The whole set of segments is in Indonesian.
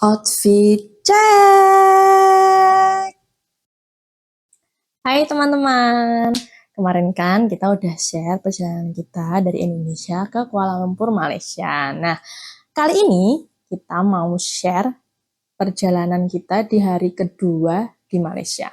Outfit check. Hai teman-teman, kemarin kan kita udah share perjalanan kita dari Indonesia ke Kuala Lumpur, Malaysia. Nah, kali ini kita mau share perjalanan kita di hari kedua di Malaysia.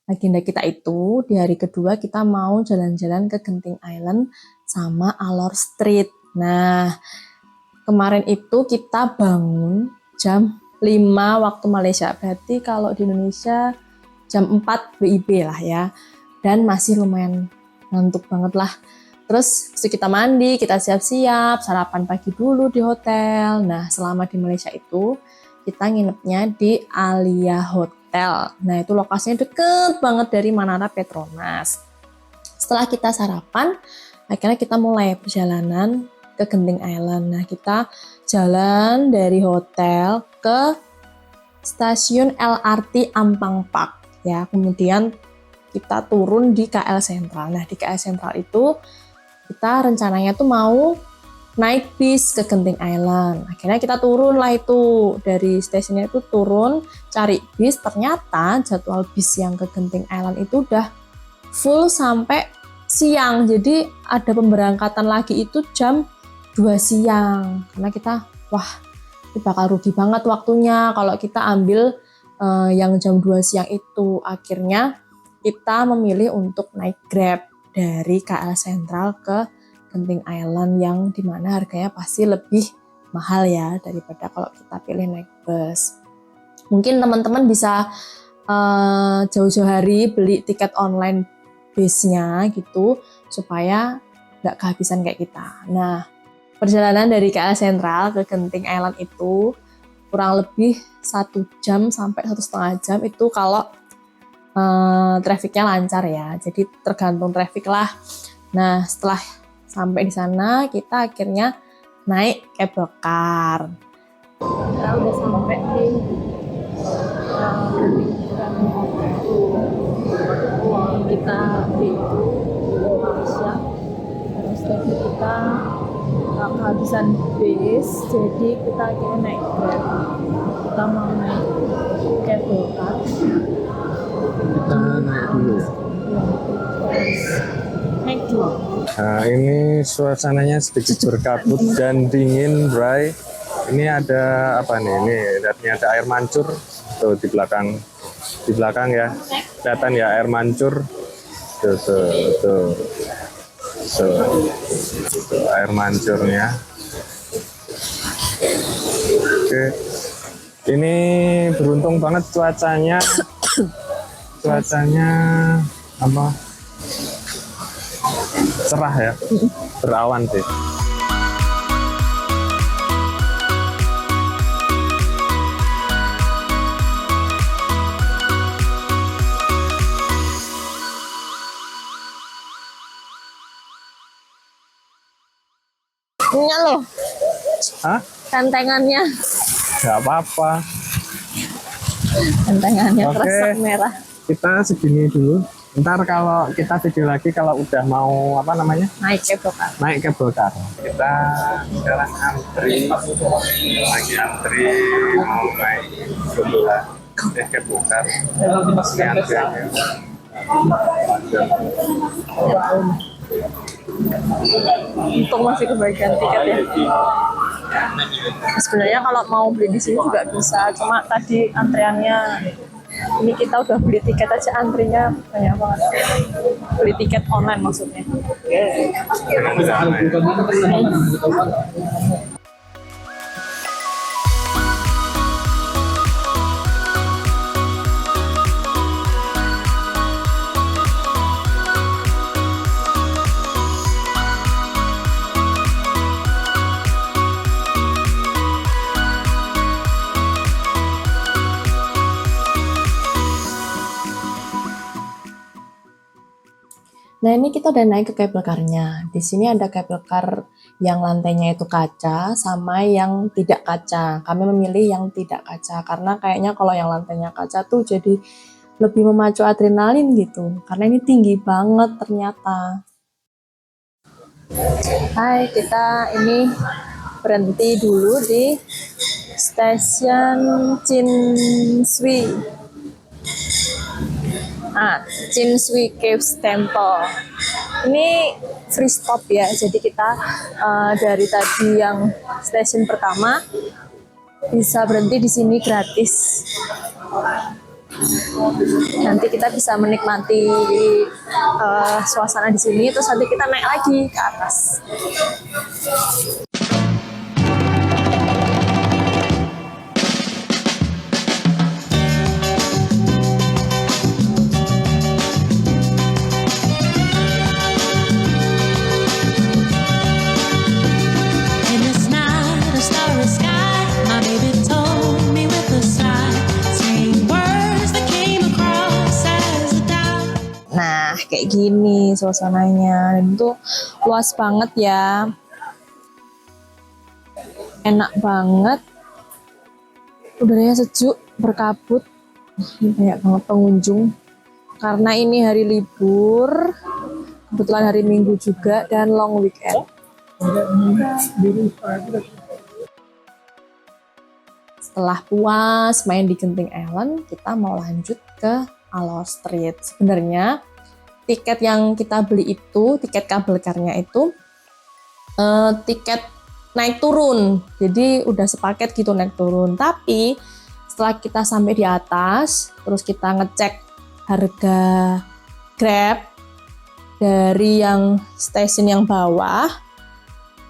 Agenda kita itu di hari kedua kita mau jalan-jalan ke Genting Island sama Alor Street. Nah, kemarin itu kita bangun jam 5 waktu Malaysia. Berarti kalau di Indonesia jam 4 WIB lah ya. Dan masih lumayan ngantuk banget lah. Terus kita mandi, kita siap-siap, sarapan pagi dulu di hotel. Nah, selama di Malaysia itu kita nginepnya di Alia Hotel. Nah, itu lokasinya deket banget dari Menara Petronas. Setelah kita sarapan, akhirnya kita mulai perjalanan ke Genting Island. Nah, kita jalan dari hotel ke stasiun LRT Ampang Park ya. Kemudian kita turun di KL Sentral. Nah, di KL Sentral itu kita rencananya tuh mau naik bis ke Genting Island. Akhirnya kita turun lah itu. Dari stasiunnya itu turun, cari bis. Ternyata jadwal bis yang ke Genting Island itu udah full sampai siang. Jadi ada pemberangkatan lagi itu jam 2 siang. Karena kita, wah ini bakal rugi banget waktunya kalau kita ambil yang jam 2 siang itu. Akhirnya kita memilih untuk naik Grab dari KL Sentral ke Genting Island yang dimana harganya pasti lebih mahal ya daripada kalau kita pilih naik bus. Mungkin teman-teman bisa jauh-jauh hari beli tiket online busnya gitu supaya nggak kehabisan kayak kita. Nah, perjalanan dari KL Sentral ke Genting Island itu kurang lebih 1 jam sampai 1,5 jam itu kalau trafiknya lancar ya. Jadi tergantung trafik lah. Nah, setelah sampai di sana kita akhirnya naik cable car. Kita udah sampai di kita di Malaysia. Terus tadi kita kehabisan bis, jadi kita akhirnya naik Grab. Kita mau naik cable car. Kita naik dulu. Naik dulu. Nah, ini suasananya sedikit berkabut dan dingin, Bray. Ini ada apa nih? Ini ada air mancur tuh di belakang ya. Kelihatan ya air mancur. Tuh, air mancurnya. Oke. Ini beruntung banget cuacanya. Cuacanya apa? Cerah ya, berawan sih. Punya loh. Hah? Tantangannya. Gak apa-apa. Tantangannya Oke. terasa merah. Kita segini dulu. Ntar kalau kita video lagi kalau udah mau apa namanya Naik cable car. naik cable car. Kita sekarang antri lagi antri mau naik cable car. Ini antriannya. Untuk masih kebagian tiket ya. Sebenarnya kalau mau beli di sini juga bisa, cuma tadi antriannya ini kita udah beli tiket aja antrinya banyak banget. Beli tiket online maksudnya. Nah, ini kita udah naik ke cable car-nya. Di sini ada cable car yang lantainya itu kaca sama yang tidak kaca. Kami memilih yang tidak kaca karena kayaknya kalau yang lantainya kaca tuh jadi lebih memacu adrenalin gitu. Karena ini tinggi banget ternyata. Hai, kita ini berhenti dulu di stasiun Chinsui. Chinsui Caves Temple. Ini free stop ya, jadi kita dari tadi yang stasiun pertama bisa berhenti di sini gratis. Nanti kita bisa menikmati suasana di sini, terus nanti kita naik lagi ke atas. Nah, kayak gini suasananya. Dan itu luas banget ya. Enak banget. Udaranya sejuk, berkabut. Banyak banget pengunjung. Karena ini hari libur. Kebetulan hari Minggu juga dan long weekend. Setelah puas main di Genting Island, kita mau lanjut ke Alor Street. Sebenarnya tiket yang kita beli itu, tiket kabel car-nya itu tiket naik turun. Jadi udah sepaket gitu naik turun. Tapi setelah kita sampai di atas, terus kita ngecek harga Grab dari yang stasiun yang bawah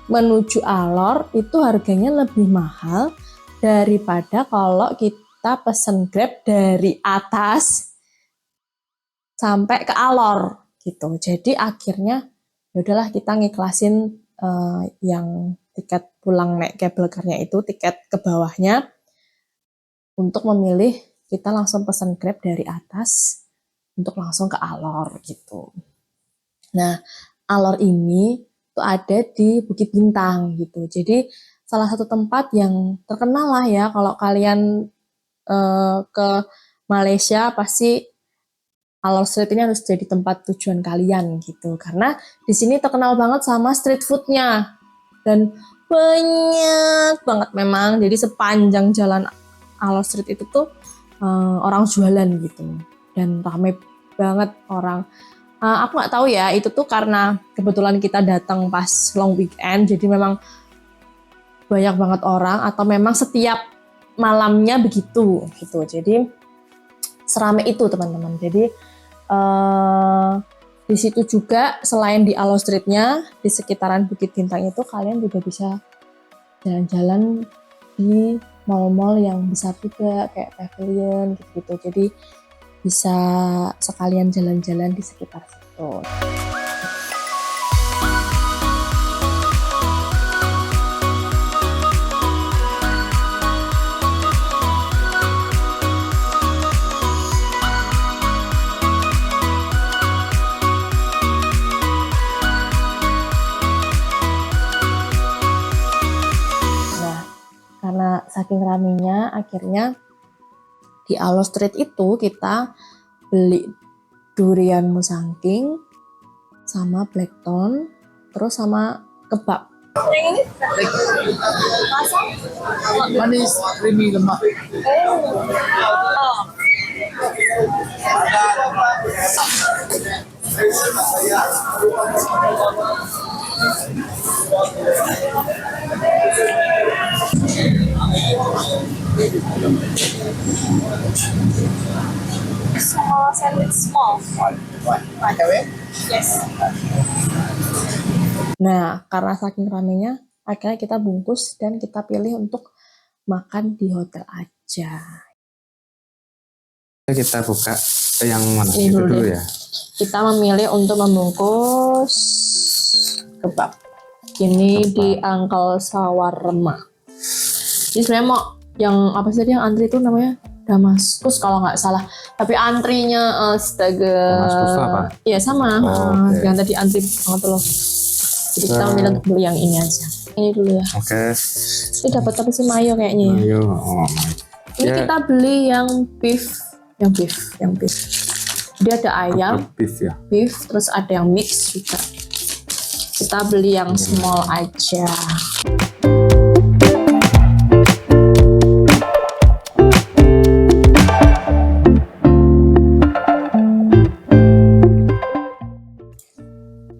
menuju Alor itu harganya lebih mahal daripada kalau kita pesen Grab dari atas sampai ke Alor gitu. Jadi akhirnya ya udahlah kita ngiklasin yang tiket pulang naik cable car-nya itu, tiket ke bawahnya, untuk memilih kita langsung pesen Grab dari atas untuk langsung ke Alor gitu. Nah, Alor ini tuh ada di Bukit Bintang gitu. Jadi salah satu tempat yang terkenal lah ya kalau kalian ke Malaysia pasti Alor Street ini harus jadi tempat tujuan kalian gitu, karena di sini terkenal banget sama street foodnya dan banyak banget memang. Jadi sepanjang jalan Alor Street itu tuh orang jualan gitu dan ramai banget orang. Aku nggak tahu ya itu tuh karena kebetulan kita datang pas long weekend, jadi memang banyak banget orang atau memang setiap malamnya begitu gitu. Jadi seramai itu teman-teman. Jadi di situ juga selain di Alor Street-nya, di sekitaran Bukit Bintang itu kalian juga bisa jalan-jalan di mall-mall yang besar juga kayak Pavilion gitu-gitu. Jadi bisa sekalian jalan-jalan di sekitar situ. Karena saking ramenya, akhirnya di Alor Street itu kita beli durian musangking sama blackton, terus sama kebab. Yang ini rasa manis, creamy, lemak. Oh. Small sandwich, small. Yes. Nah, karena saking ramenya, akhirnya kita bungkus dan kita pilih untuk makan di hotel aja. Kita buka yang mana? Ini Itu dulu dulu deh. ya. Kita memilih untuk membungkus kebab. Ini Kebab. di Uncle Sawarma. Ini sebenarnya mau yang apa sih tadi yang antri itu namanya Damaskus kalau nggak salah. Tapi antrinya astaga. Mas Puspa apa? Iya sama. Oh, oke. Yang tadi antri banget loh. Jadi kita memilih untuk beli yang ini aja. Ini dulu ya. Oke. Ini dapat apa sih mayo kayaknya ya? Ayo. Oh, Ini ya. kita beli yang beef. Jadi ada ayam, beef ya. beef, terus ada yang mix juga. Kita beli yang small aja.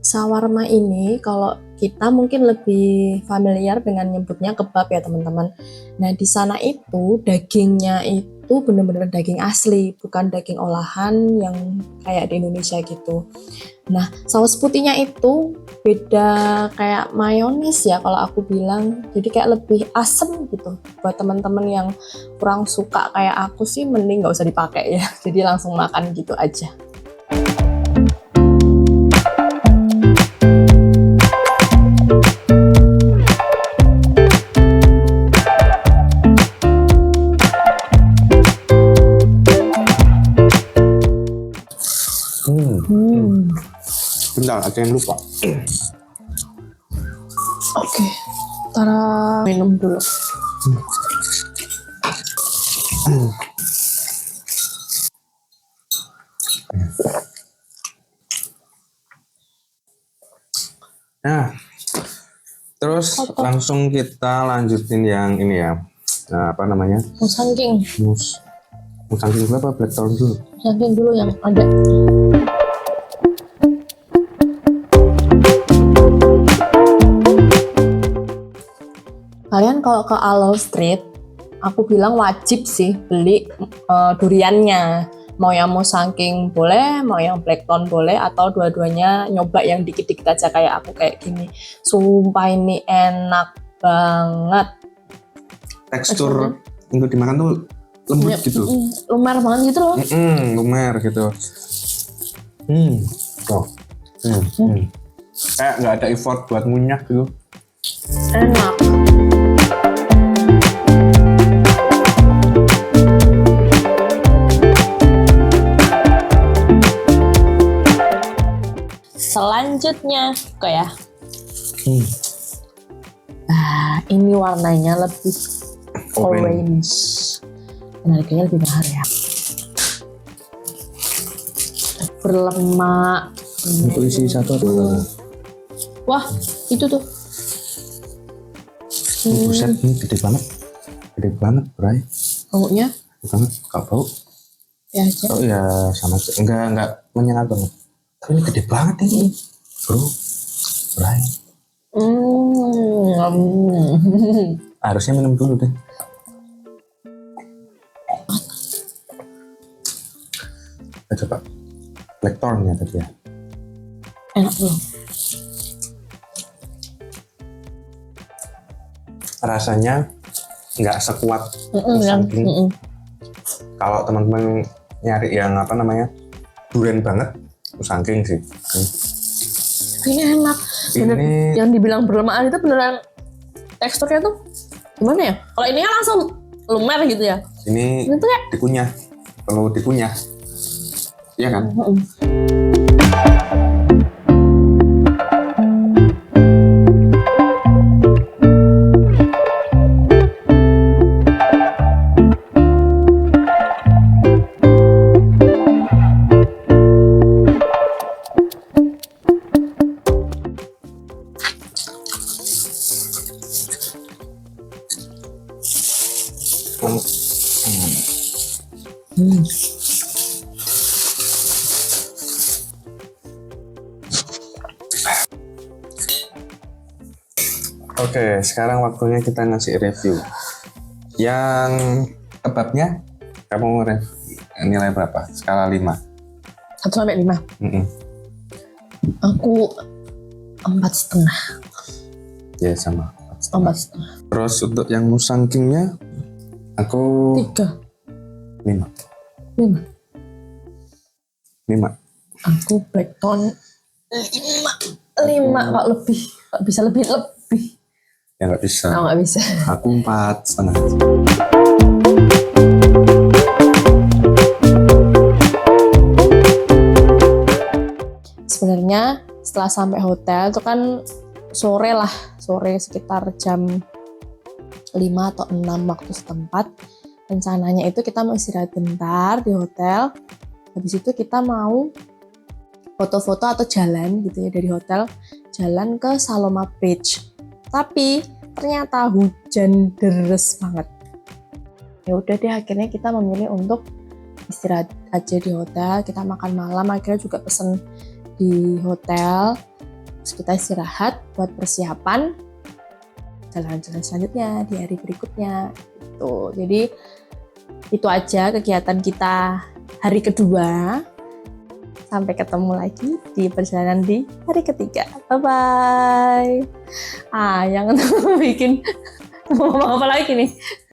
Shawarma ini kalau kita mungkin lebih familiar dengan nyebutnya kebab ya teman-teman. Nah di sana itu dagingnya itu benar-benar daging asli, bukan daging olahan yang kayak di Indonesia gitu. Nah saus putihnya itu beda kayak mayones ya kalau aku bilang. Jadi kayak lebih asem gitu. Buat teman-teman yang kurang suka kayak aku sih mending nggak usah dipakai ya. Jadi langsung makan gitu aja. Bentar, ada yang lupa. Oke, Tara minum dulu. Nah, terus langsung kita lanjutin yang ini ya. Nah, apa namanya? Musangking Musangking dulu apa blackthorn dulu? dulu yang ada. Kalian kalau ke Aloe Street, aku bilang wajib sih beli duriannya. Mau yang musangking boleh, mau yang blackthorn boleh, atau dua-duanya nyoba yang dikit-dikit aja kayak aku kayak gini. Sumpah ini enak banget. Tekstur untuk dimakan tuh lembut gitu. Lumer banget gitu loh. Lumer gitu. Kayak nggak ada effort buat ngunyah gitu. Enak. Selanjutnya kayak ini warnanya lebih orange dan harganya lebih mahal ya, berlemak. Itu isi satu atau Wah itu tuh buset, ini gede banget Bray. baunya Gede banget, gak bau. ya aja. Oh ya sama aja, enggak menyengat banget. Tapi ini gede banget ini, bro. Bray. Harusnya minum dulu deh. Coba blackthorn ya tadi ya. Enak belum? Rasanya nggak sekuat musangking. Kalau teman-teman nyari yang apa namanya durian banget, musangking sih. Ini enak. Bener, Ini yang dibilang berlemak itu beneran teksturnya tuh gimana ya? Kalau ini kan langsung lumer gitu ya. ini Ini tuh kayak dikunyah, perlu dikunyah, iya kan? Oke, sekarang waktunya kita ngasih review. Yang kebabnya, kamu nilai berapa? Skala 5? 1 sampai 5. Aku 4,5. Ya sama. 4,5. Terus untuk yang musangkingnya, aku 3. 5. 5. 5. Aku blackthorn 5 kok lebih. Kok bisa lebih. Ya nggak bisa. Oh, nggak bisa. Aku 4,5. rencananya setelah sampai hotel itu kan sore sekitar jam 5 atau 6 waktu setempat. Rencananya itu kita mau istirahat bentar di hotel. Habis itu kita mau foto-foto atau jalan gitu ya dari hotel, jalan ke Saloma Bridge. Tapi ternyata hujan deres banget. Ya udah deh, akhirnya kita memilih untuk istirahat aja di hotel. Kita makan malam, akhirnya juga pesen di hotel. Terus kita istirahat buat persiapan jalan-jalan selanjutnya di hari berikutnya gitu. Jadi itu aja kegiatan kita hari kedua. Sampai ketemu lagi di perjalanan di hari ketiga. Bye bye. Yang bikin mau ngomong apa lagi nih?